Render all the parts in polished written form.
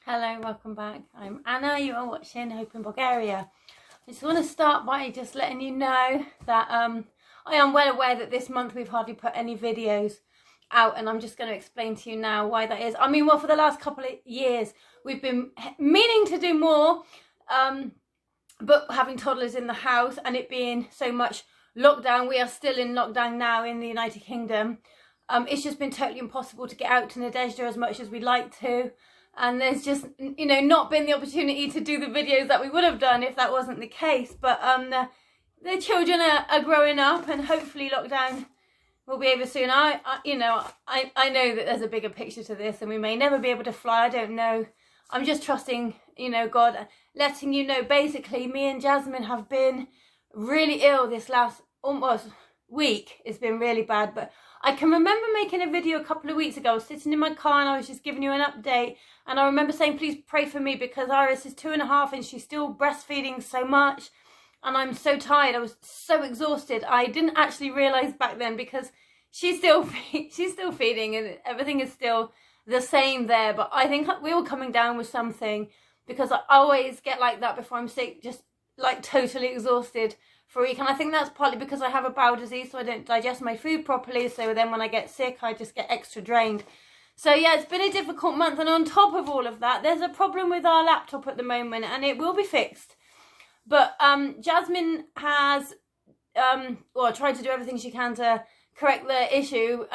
Hello, welcome back. I'm Anna. You are watching Hope in Bulgaria. I just want to start by just letting you know that I am well aware that this month we've hardly put any videos out, and I'm just going to explain to you now why that is. I mean, well, for the last couple of years we've been meaning to do more, but having toddlers in the house and it being so much lockdown, we are still in lockdown now in the United Kingdom. It's just been totally impossible to get out to Nadezhda as much as we'd like to. And there's just, not been the opportunity to do the videos that we would have done if that wasn't the case. But the children are growing up, and hopefully lockdown will be over soon. I know that there's a bigger picture to this, and we may never be able to fly. I don't know. I'm just trusting, God, letting you know. Basically, me and Jasmine have been really ill this last almost week. It's been really bad, but I can remember making a video a couple of weeks ago. I was sitting in my car and I was just giving you an update. And I remember saying, please pray for me because Iris is 2.5 and she's still breastfeeding so much. And I'm so tired. I was so exhausted. I didn't actually realise back then because she's still feeding and everything is still the same there. But I think we were coming down with something because I always get like that before I'm sick, just like totally exhausted for a week. And I think that's partly because I have a bowel disease, so I don't digest my food properly. So then when I get sick, I just get extra drained. So yeah, it's been a difficult month. And on top of all of that, there's a problem with our laptop at the moment, and it will be fixed. But Jasmine has tried to do everything she can to correct the issue,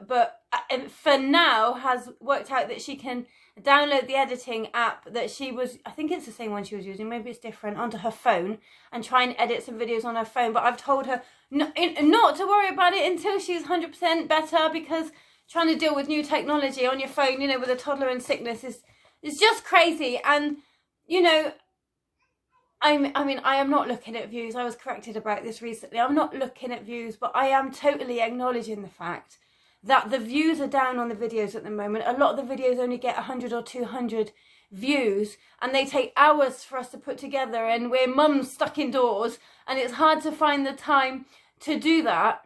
but for now has worked out that she can download the editing app that she was, I think it's the same one she was using, maybe it's different, onto her phone and try and edit some videos on her phone. But I've told her not to worry about it until she's 100% better, because trying to deal with new technology on your phone, with a toddler in sickness is just crazy. And, I am not looking at views. I was corrected about this recently. I'm not looking at views, but I am totally acknowledging the fact that the views are down on the videos at the moment. A lot of the videos only get 100 or 200 views, and they take hours for us to put together, and we're mums stuck indoors, and it's hard to find the time to do that.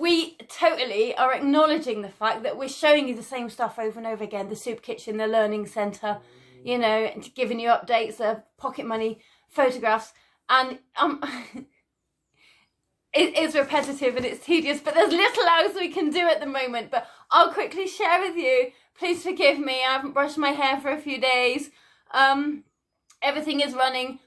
We totally are acknowledging the fact that we're showing you the same stuff over and over again, the soup kitchen, the learning centre, and giving you updates of pocket money photographs, and it's repetitive and it's tedious, but there's little else we can do at the moment. But I'll quickly share with you. Please forgive me, I haven't brushed my hair for a few days. Everything is running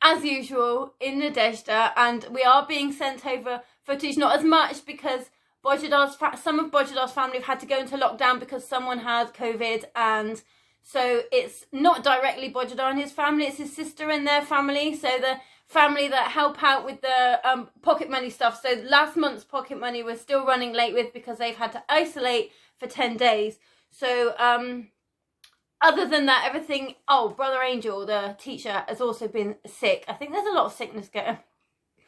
as usual in Nadezhda, and we are being sent over footage, not as much because some of Bojadar's family have had to go into lockdown because someone had COVID, and so it's not directly Bojadar and his family, it's his sister and their family, so the family that help out with the pocket money stuff. So last month's pocket money we're still running late with because they've had to isolate for 10 days. So other than that, everything. Brother Angel, the teacher, has also been sick. I think there's a lot of sickness going,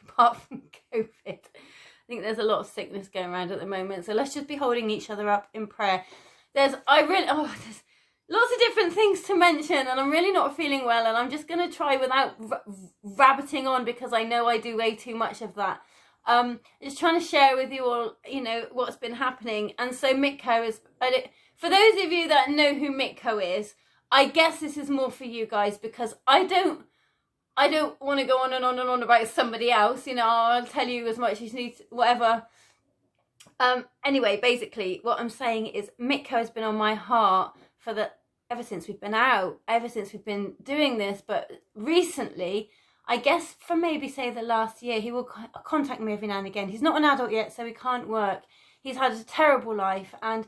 apart from COVID. I think there's a lot of sickness going around at the moment. So let's just be holding each other up in prayer. There's lots of different things to mention, and I'm really not feeling well, and I'm just going to try without rabbiting on because I know I do way too much of that. Just trying to share with you all, what's been happening. And so Mikko is, for those of you that know who Mikko is, I guess this is more for you guys, because I don't want to go on and on and on about somebody else. I'll tell you as much as you need, whatever. Anyway, basically what I'm saying is Mikko has been on my heart ever since we've been out, ever since we've been doing this. But recently, I guess for maybe say the last year, he will contact me every now and again. He's not an adult yet, so he can't work. He's had a terrible life, and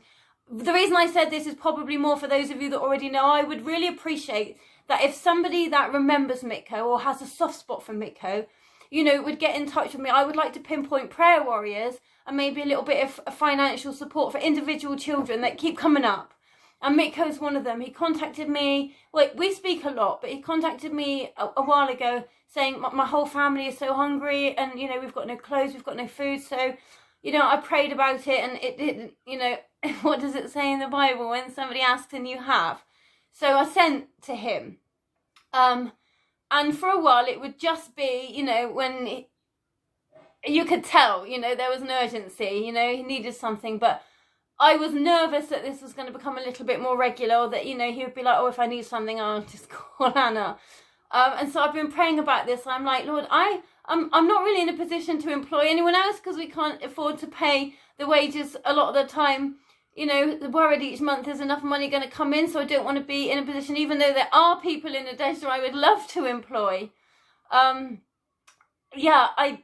the reason I said this is probably more for those of you that already know. I would really appreciate that if somebody that remembers Mikko or has a soft spot for Mikko, would get in touch with me. I would like to pinpoint prayer warriors and maybe a little bit of financial support for individual children that keep coming up. And Mikko's one of them. He contacted me, we speak a lot, but he contacted me a while ago saying my whole family is so hungry, and, we've got no clothes, we've got no food. So, I prayed about it, and it didn't, what does it say in the Bible? When somebody asks and you have. So I sent to him. And for a while it would just be, when you could tell, there was an urgency, he needed something. But I was nervous that this was going to become a little bit more regular, or that, you know, he would be like, oh, if I need something, I'll just call Anna. And so I've been praying about this. I'm like, Lord, I'm not really in a position to employ anyone else, because we can't afford to pay the wages a lot of the time. You know, worried each month there's enough money going to come in, so I don't want to be in a position, even though there are people in Nadezhda I would love to employ. Yeah, I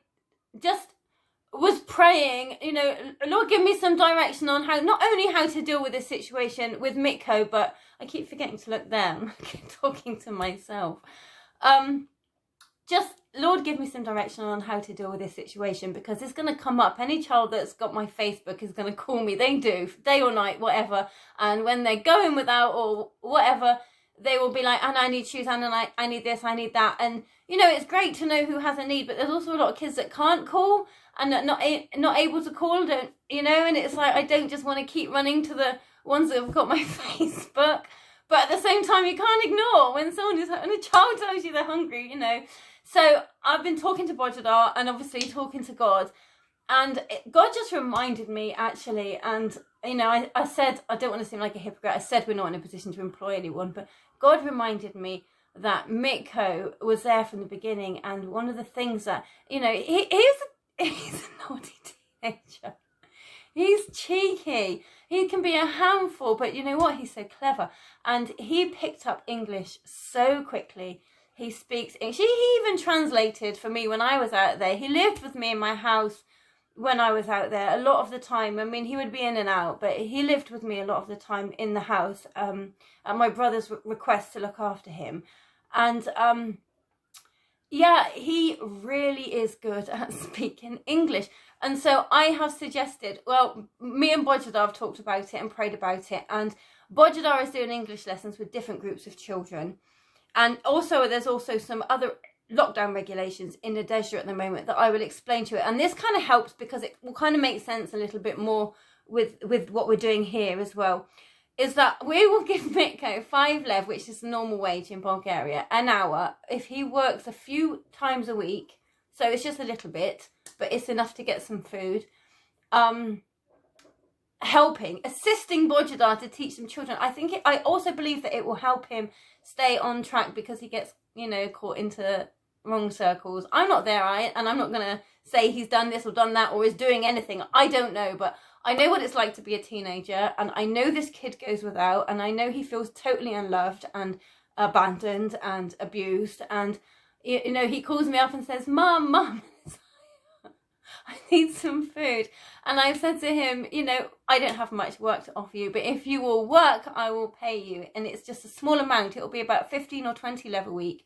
just was praying, you know, Lord, give me some direction on how, not only how to deal with this situation with Mikko, but I keep forgetting to look there. I keep talking to myself. Just, Lord, give me some direction on how to deal with this situation, because it's going to come up. Any child that's got my Facebook is going to call me. They do, day or night, whatever. And when they're going without or whatever, they will be like, Anna, I need shoes, Anna, I need this, I need that. And, you know, it's great to know who has a need, but there's also a lot of kids that can't call and are not able to call, don't, you know, and it's like, I don't just want to keep running to the ones that have got my Facebook. But at the same time, you can't ignore when someone is, when a child tells you they're hungry, you know. So I've been talking to Bodjadar and obviously talking to God, and God just reminded me, actually, and, you know, I said, I don't want to seem like a hypocrite, I said we're not in a position to employ anyone, but God reminded me that Mikko was there from the beginning, and one of the things that, you know, he's a naughty teenager. He's cheeky. He can be a handful, but you know what? He's so clever. And he picked up English so quickly. He speaks English. He even translated for me when I was out there. He lived with me in my house when I was out there a lot of the time. I mean, he would be in and out, but he lived with me a lot of the time in the house at my brother's request to look after him. And yeah, he really is good at speaking English. And so I have suggested, well, me and Bodjadar have talked about it and prayed about it. And Bodjadar is doing English lessons with different groups of children. And also, there's also some other lockdown regulations in Nadezhda at the moment that I will explain to you. And this kind of helps because it will kind of make sense a little bit more with what we're doing here as well. Is that we will give Mikko 5 lev, which is the normal wage in Bulgaria, an hour if he works a few times a week. So it's just a little bit, but it's enough to get some food. Helping, assisting Bodjadar to teach some children. I also believe that it will help him stay on track, because he gets, you know, caught into wrong circles. I'm not there, and I'm not going to say he's done this or done that or is doing anything. I don't know, but I know what it's like to be a teenager, and I know this kid goes without, and I know he feels totally unloved and abandoned and abused, and, you know, he calls me up and says, Mum, I need some food. And I've said to him, you know, I don't have much work to offer you, but if you will work, I will pay you. And it's just a small amount. It'll be about 15 or 20 lev a week,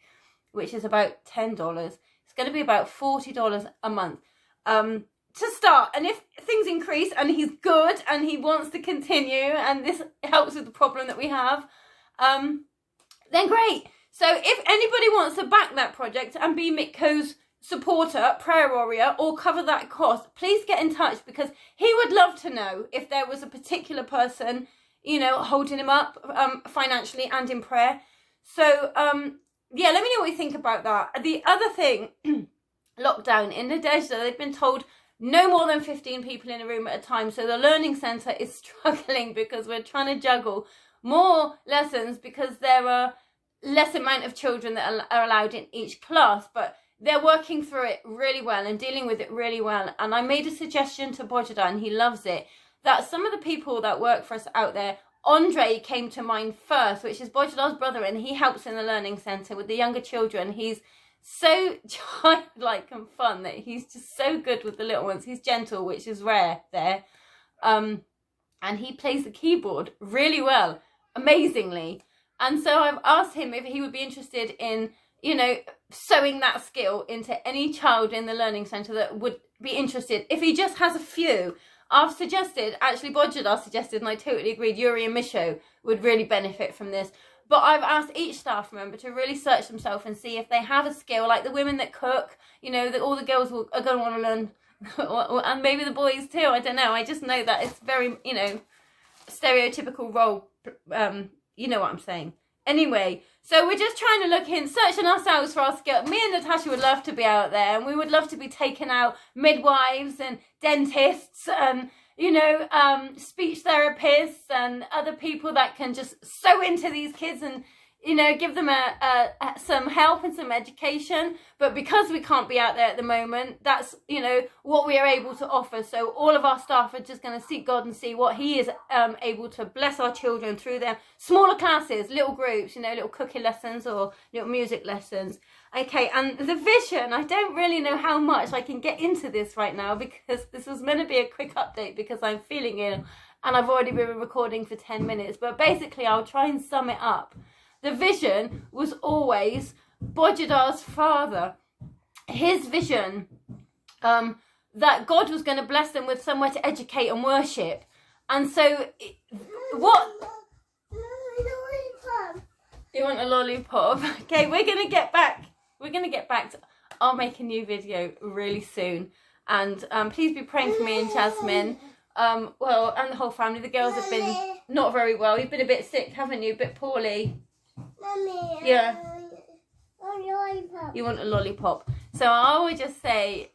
which is about $10. It's going to be about $40 a month to start. And if things increase and he's good and he wants to continue and this helps with the problem that we have, then great. So if anybody wants to back that project and be Mikko's supporter, prayer warrior, or cover that cost, please get in touch, because he would love to know if there was a particular person, you know, holding him up financially and in prayer. So yeah, let me know what you think about that. The other thing, lockdown in Nadezhda, they've been told no more than 15 people in a room at a time. So the learning centre is struggling because we're trying to juggle more lessons, because there are less amount of children that are allowed in each class, but they're working through it really well and dealing with it really well. And I made a suggestion to Bodjadar, and he loves it, that some of the people that work for us out there, Andre came to mind first, which is Bodjadar's brother, and he helps in the learning centre with the younger children. He's so childlike and fun that he's just so good with the little ones. He's gentle, which is rare there. And he plays the keyboard really well, amazingly. And so I've asked him if he would be interested in, you know, sewing that skill into any child in the learning centre that would be interested. If he just has a few, I've suggested, actually Bodjadar suggested, and I totally agreed, Yuri and Misho would really benefit from this. But I've asked each staff member to really search themselves and see if they have a skill, like the women that cook, you know, that all the girls are going to want to learn, and maybe the boys too, I don't know. I just know that it's very, you know, stereotypical role, you know what I'm saying. Anyway, so we're just trying to look in, searching ourselves for our skill. Me and Natasha would love to be out there, and we would love to be taking out midwives and dentists and, you know, speech therapists and other people that can just sew into these kids and, you know, give them some help and some education. But because we can't be out there at the moment, that's, you know, what we are able to offer. So all of our staff are just going to seek God and see what he is able to bless our children through their smaller classes, little groups, you know, little cooking lessons or little music lessons. Okay, and the vision, I don't really know how much I can get into this right now, because this was meant to be a quick update because I'm feeling ill and I've already been recording for 10 minutes. But basically, I'll try and sum it up. The vision was always Bojadar's father. His vision that God was going to bless them with somewhere to educate and worship. And so, what... You want a lollipop? Okay, we're going to get back. We're going to get back to... I'll make a new video really soon. And please be praying for me and Jasmine. Well, and the whole family. The girls have been not very well. You've been a bit sick, haven't you? A bit poorly. Mummy, yeah. A lollipop. You want a lollipop. So I would just say...